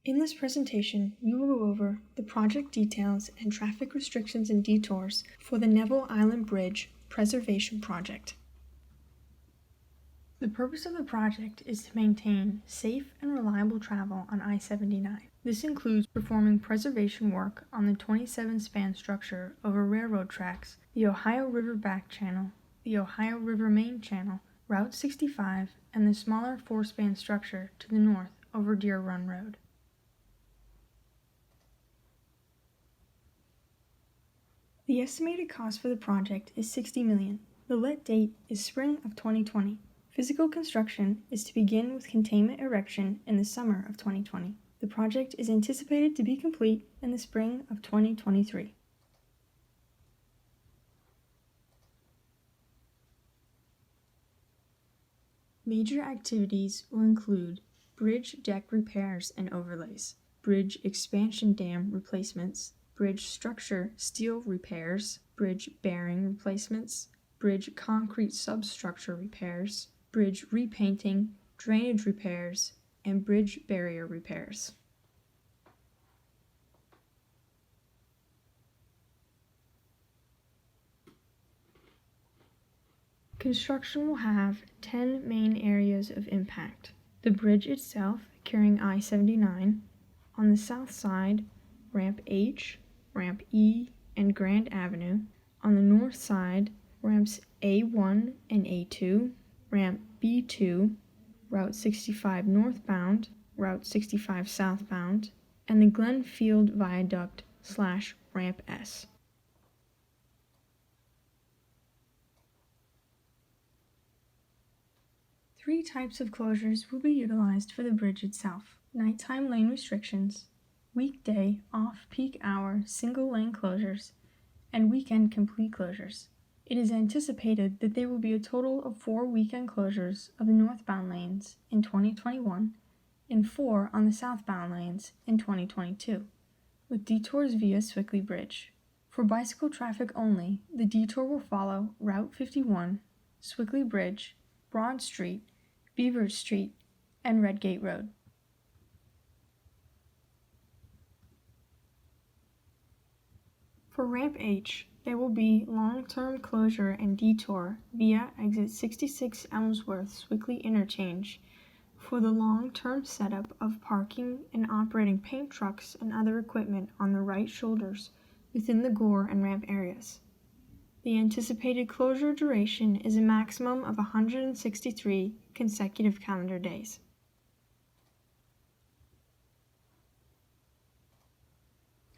In this presentation, we will go over the project details and traffic restrictions and detours for the Neville Island Bridge Preservation Project. The purpose of the project is to maintain safe and reliable travel on I-79. This includes performing preservation work on the 27-span structure over railroad tracks, the Ohio River Back Channel, the Ohio River Main Channel, Route 65, and the smaller 4-span structure to the north over Deer Run Road. The estimated cost for the project is $60 million. The let date is spring of 2020. Physical construction is to begin with containment erection in the summer of 2020. The project is anticipated to be complete in the spring of 2023. Major activities will include bridge deck repairs and overlays, bridge expansion dam replacements, bridge structure steel repairs, bridge bearing replacements, bridge concrete substructure repairs, bridge repainting, drainage repairs, and bridge barrier repairs. Construction will have 10 main areas of impact. The bridge itself, carrying I-79. On the south side, Ramp H, Ramp E, and Grand Avenue. On the north side, Ramps A1 and A2, Ramp B2, Route 65 northbound, Route 65 southbound, and the Glenfield Viaduct / Ramp S. Three types of closures will be utilized for the bridge itself: nighttime lane restrictions, weekday off-peak hour single-lane closures, and weekend complete closures. It is anticipated that there will be a total of 4 weekend closures of the northbound lanes in 2021 and 4 on the southbound lanes in 2022, with detours via Swickley Bridge. For bicycle traffic only, the detour will follow Route 51, Swickley Bridge, Broad Street, Beaver Street, and Redgate Road. For Ramp H, there will be long-term closure and detour via exit 66 Elmsworth Swickley Interchange for the long-term setup of parking and operating paint trucks and other equipment on the right shoulders within the gore and ramp areas. The anticipated closure duration is a maximum of 163 consecutive calendar days.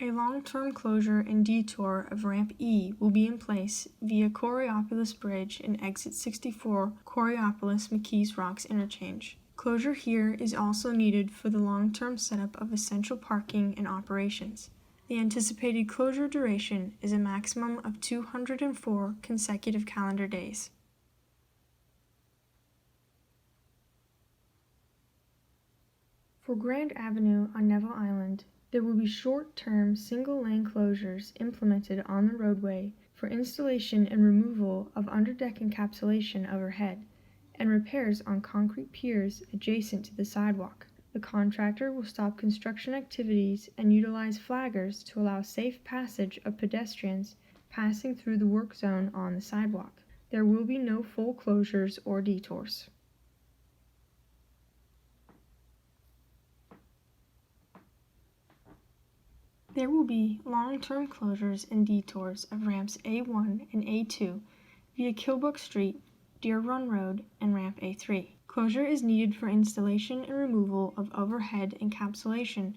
A long-term closure and detour of Ramp E will be in place via Coraopolis Bridge and exit 64 Coraopolis-McKees Rocks Interchange. Closure here is also needed for the long-term setup of essential parking and operations. The anticipated closure duration is a maximum of 204 consecutive calendar days. For Grand Avenue on Neville Island, there will be short-term single-lane closures implemented on the roadway for installation and removal of underdeck encapsulation overhead and repairs on concrete piers adjacent to the sidewalk. The contractor will stop construction activities and utilize flaggers to allow safe passage of pedestrians passing through the work zone on the sidewalk. There will be no full closures or detours. There will be long-term closures and detours of ramps A1 and A2 via Kilbrook Street, Deer Run Road, and Ramp A3. Closure is needed for installation and removal of overhead encapsulation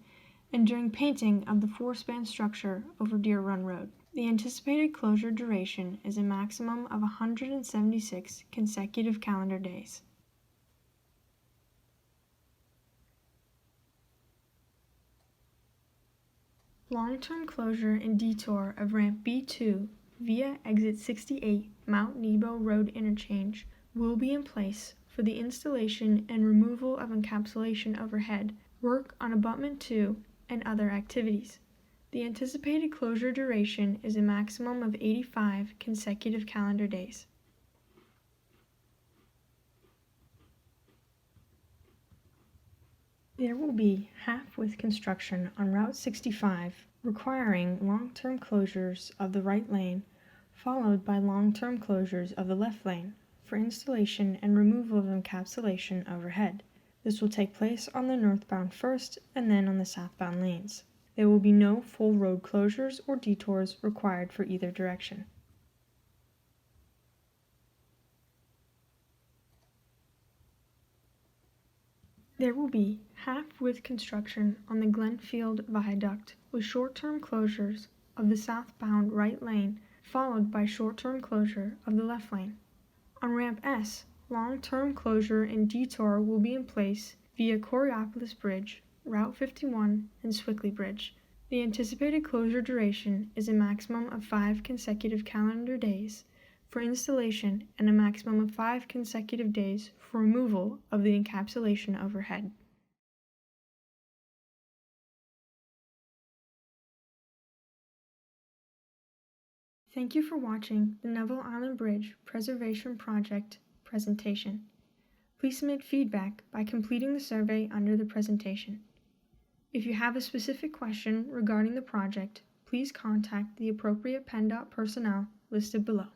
and during painting of the 4-span structure over Deer Run Road. The anticipated closure duration is a maximum of 176 consecutive calendar days. Long-term closure and detour of Ramp B2 via exit 68 Mount Nebo Road Interchange will be in place for the installation and removal of encapsulation overhead, work on abutment 2, and other activities. The anticipated closure duration is a maximum of 85 consecutive calendar days. There will be half-width construction on Route 65 requiring long-term closures of the right lane, followed by long-term closures of the left lane for installation and removal of encapsulation overhead. This will take place on the northbound first and then on the southbound lanes. There will be no full road closures or detours required for either direction. There will be half-width construction on the Glenfield Viaduct with short-term closures of the southbound right lane followed by short-term closure of the left lane. On Ramp S, long-term closure and detour will be in place via Coraopolis Bridge, Route 51, and Swickley Bridge. The anticipated closure duration is a maximum of 5 consecutive calendar days for installation and a maximum of 5 consecutive days for removal of the encapsulation overhead. Thank you for watching the Neville Island Bridge Preservation Project presentation. Please submit feedback by completing the survey under the presentation. If you have a specific question regarding the project, please contact the appropriate PennDOT personnel listed below.